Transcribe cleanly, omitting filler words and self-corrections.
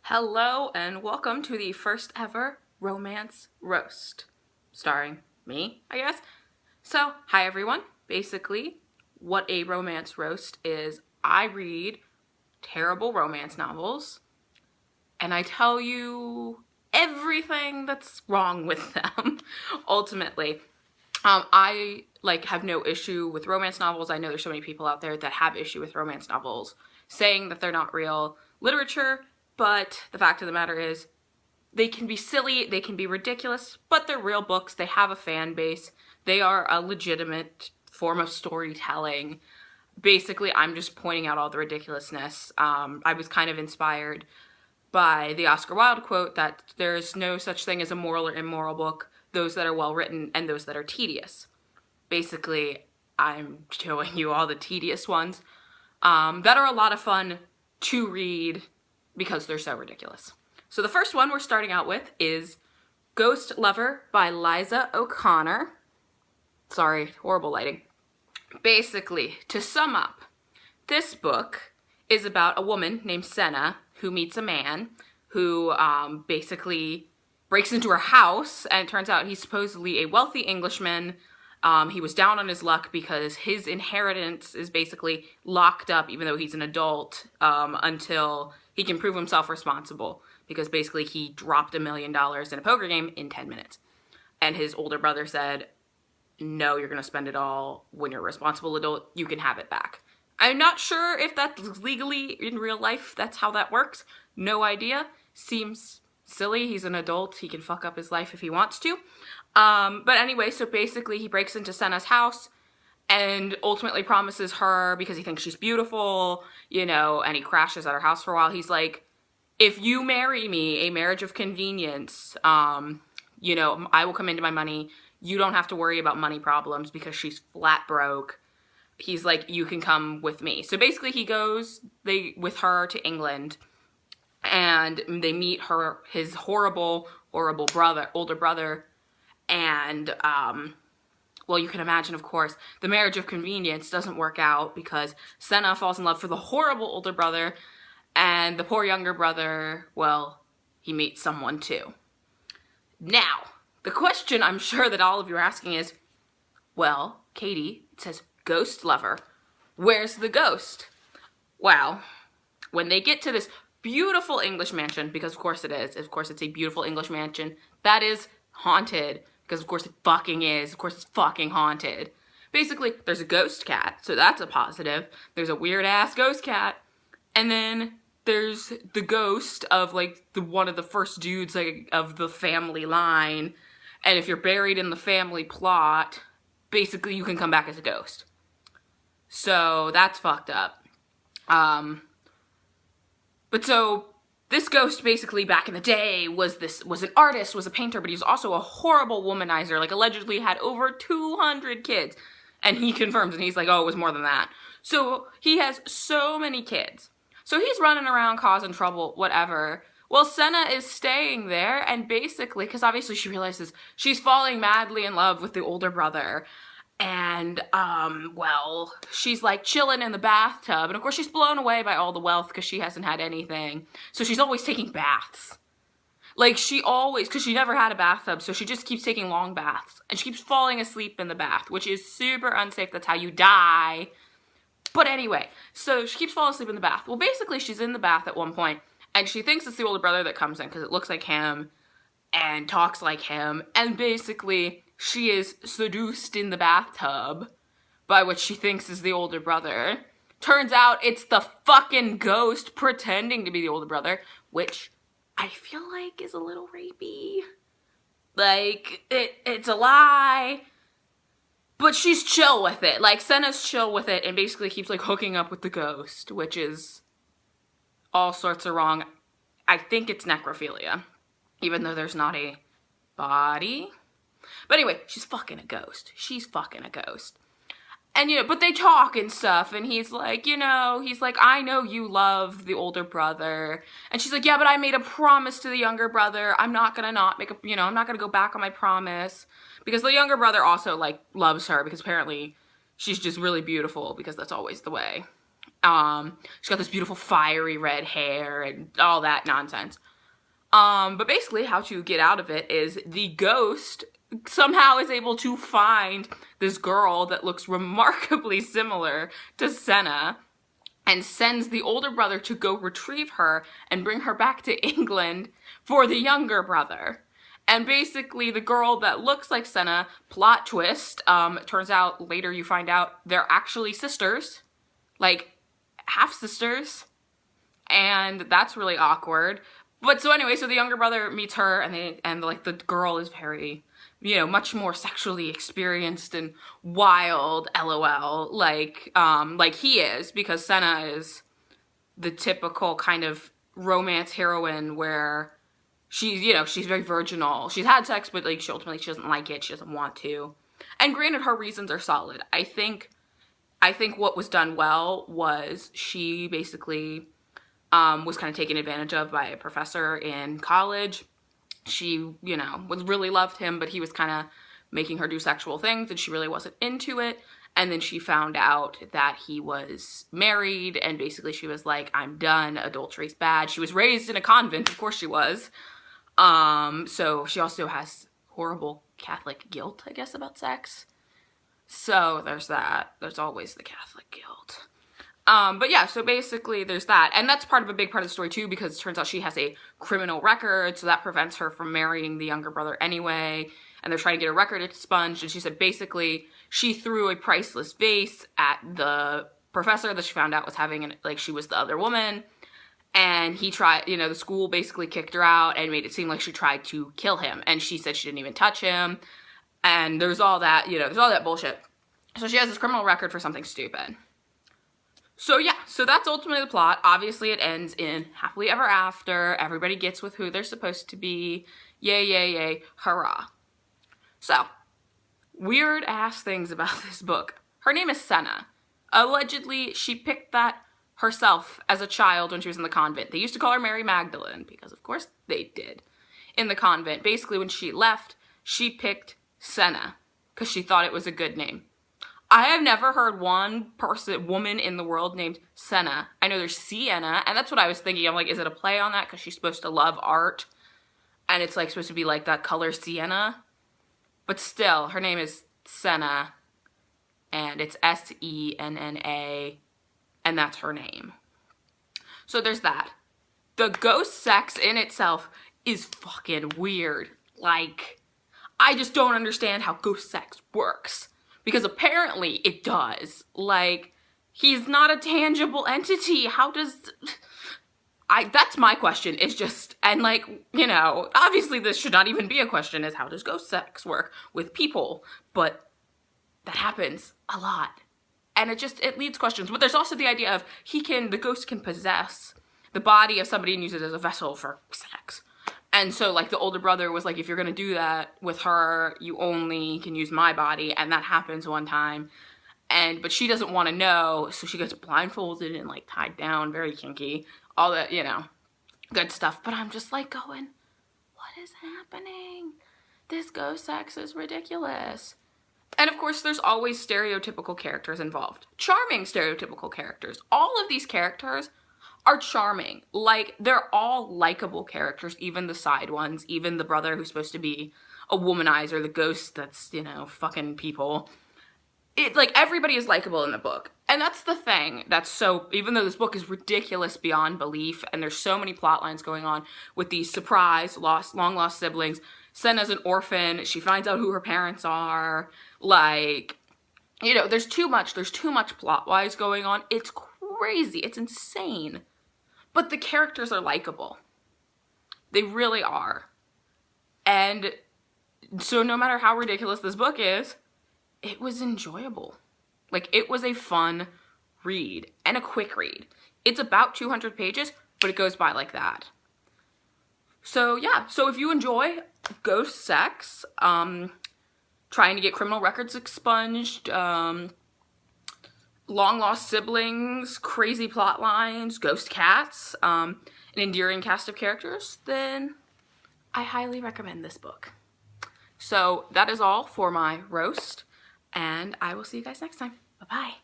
Hello and welcome to the first ever romance roast, starring me, I guess. So, hi everyone. Basically, what a romance roast is, I read terrible romance novels and I tell you everything that's wrong with them, ultimately. I have no issue with romance novels. I know there's so many people out there that have issue with romance novels, saying that they're not real literature, but the fact of the matter is they can be silly, they can be ridiculous, but they're real books. They have a fan base. They are a legitimate form of storytelling. Basically, I'm just pointing out all the ridiculousness. I was kind of inspired by the Oscar Wilde quote that there's no such thing as a moral or immoral book, those that are well written and those that are tedious. Basically, I'm showing you all the tedious ones that are a lot of fun to read because they're so ridiculous. So the first one we're starting out with is Ghost Lover by Liza O'Connor. Sorry, horrible lighting. Basically, to sum up, this book is about a woman named Senna who meets a man who basically breaks into her house, and it turns out he's supposedly a wealthy Englishman. He was down on his luck because his inheritance is basically locked up, even though he's an adult, until he can prove himself responsible, because basically he dropped $1 million in a poker game in 10 minutes. And his older brother said, no, you're going to spend it all. When you're a responsible adult, you can have it back. I'm not sure if that's legally in real life, that's how that works. No idea. Seems silly. He's an adult. He can fuck up his life if he wants to. But anyway, so basically he breaks into Senna's house and ultimately promises her, because he thinks she's beautiful, and he crashes at her house for a while. He's like, if you marry me, a marriage of convenience, I will come into my money. You don't have to worry about money problems because she's flat broke. He's like, you can come with me. So basically he goes with her to England, and they meet his horrible older brother. And, you can imagine, of course, the marriage of convenience doesn't work out because Senna falls in love for the horrible older brother, and the poor younger brother, he meets someone too. Now, the question I'm sure that all of you are asking is, Katie, it says Ghost Lover. Where's the ghost? Well, when they get to this beautiful English mansion, because of course it is, it's a beautiful English mansion that is haunted, because of course it fucking is, of course it's fucking haunted. Basically, there's a ghost cat, so that's a positive. There's a weird ass ghost cat, and then there's the ghost of one of the first dudes of the family line, and if you're buried in the family plot, basically you can come back as a ghost. So that's fucked up. But so this ghost basically back in the day was an artist, was a painter, but he was also a horrible womanizer, allegedly had over 200 kids. And he confirms, and he's like, oh, it was more than that. So he has so many kids. So he's running around causing trouble, whatever. Well, Senna is staying there, and basically, because obviously she realizes she's falling madly in love with the older brother. And, she's chilling in the bathtub. And of course she's blown away by all the wealth because she hasn't had anything. So she's always taking baths. Because she never had a bathtub, so she just keeps taking long baths. And she keeps falling asleep in the bath, which is super unsafe. That's how you die. But anyway, so she keeps falling asleep in the bath. Well, basically she's in the bath at one point, and she thinks it's the older brother that comes in because it looks like him and talks like him. And basically she is seduced in the bathtub by what she thinks is the older brother. Turns out it's the fucking ghost pretending to be the older brother, which I feel like is a little rapey. It's a lie. But she's chill with it. Senna's chill with it and basically keeps, hooking up with the ghost, which is all sorts of wrong. I think it's necrophilia, even though there's not a body. But anyway, she's fucking a ghost. And, but they talk and stuff, and he's like, I know you love the older brother. And she's like, yeah, but I made a promise to the younger brother. I'm not gonna I'm not gonna go back on my promise. Because the younger brother also, loves her, because apparently she's just really beautiful, because that's always the way. She's got this beautiful fiery red hair and all that nonsense. But basically how to get out of it is the ghost somehow is able to find this girl that looks remarkably similar to Senna and sends the older brother to go retrieve her and bring her back to England for the younger brother. And basically the girl that looks like Senna, plot twist, it turns out later you find out they're actually sisters, like half-sisters, and that's really awkward. But so anyway, so the younger brother meets her, and like the girl is very, you know, much more sexually experienced and wild, LOL, like he is, because Senna is the typical kind of romance heroine where she's, you know, she's very virginal. She's had sex, but like she doesn't like it. She doesn't want to. And granted, her reasons are solid. I think what was done well was she basically was kind of taken advantage of by a professor in college. She, you know, really loved him, but he was kind of making her do sexual things, and she really wasn't into it. And then she found out that he was married, and basically she was like, I'm done, adultery's bad. She was raised in a convent, of course she was. So she also has horrible Catholic guilt, I guess, about sex. So there's that. There's always the Catholic guilt. But yeah, so basically there's that. And that's part of a big part of the story too, because it turns out she has a criminal record, so that prevents her from marrying the younger brother anyway. And they're trying to get a record expunged. And she said basically she threw a priceless vase at the professor that she found out was having, like she was the other woman. And he tried, you know, the school basically kicked her out and made it seem like she tried to kill him. And she said she didn't even touch him. And there's all that, you know, there's all that bullshit. So she has this criminal record for something stupid. So yeah, so that's ultimately the plot. Obviously it ends in happily ever after. Everybody gets with who they're supposed to be. Yay, yay, yay, hurrah. So, weird ass things about this book. Her name is Senna. Allegedly, she picked that herself as a child when she was in the convent. They used to call her Mary Magdalene, because of course they did, in the convent. Basically, when she left, she picked Senna, because she thought it was a good name. I have never heard one woman in the world named Senna. I know there's Sienna, and that's what I was thinking. I'm like, is it a play on that? Because she's supposed to love art, and it's like supposed to be like that color sienna. But still, her name is Senna, and it's Senna, and that's her name. So there's that. The ghost sex in itself is fucking weird. Like, I just don't understand how ghost sex works. Because apparently it does. Like, he's not a tangible entity. How does... that's my question. It's just... And like, you know, obviously this should not even be a question, is how does ghost sex work with people? But that happens a lot. And it leads questions. But there's also the idea of the ghost can possess the body of somebody and use it as a vessel for sex. And so, like, the older brother was like, if you're gonna do that with her, you only can use my body, and that happens one time. But she doesn't want to know, so she gets blindfolded and, like, tied down, very kinky, all that, you know, good stuff. But I'm just, like, going, what is happening? This ghost sex is ridiculous. And, of course, there's always stereotypical characters involved. Charming stereotypical characters. All of these characters are charming. Like, they're all likable characters, even the side ones, even the brother who's supposed to be a womanizer, the ghost that's, you know, fucking people. Like, everybody is likable in the book. And that's the thing that's so, even though this book is ridiculous beyond belief, and there's so many plot lines going on with these surprise, long lost siblings. Senna's an orphan, she finds out who her parents are, like, you know, there's too much plot-wise going on. It's crazy, it's insane. But the characters are likable. They really are. And so no matter how ridiculous this book is, it was enjoyable. Like, it was a fun read and a quick read. It's about 200 pages, but it goes by like that. So yeah, so if you enjoy ghost sex, trying to get criminal records expunged, long lost siblings, crazy plot lines, ghost cats, an endearing cast of characters, then I highly recommend this book. So that is all for my roast, and I will see you guys next time. Bye-bye.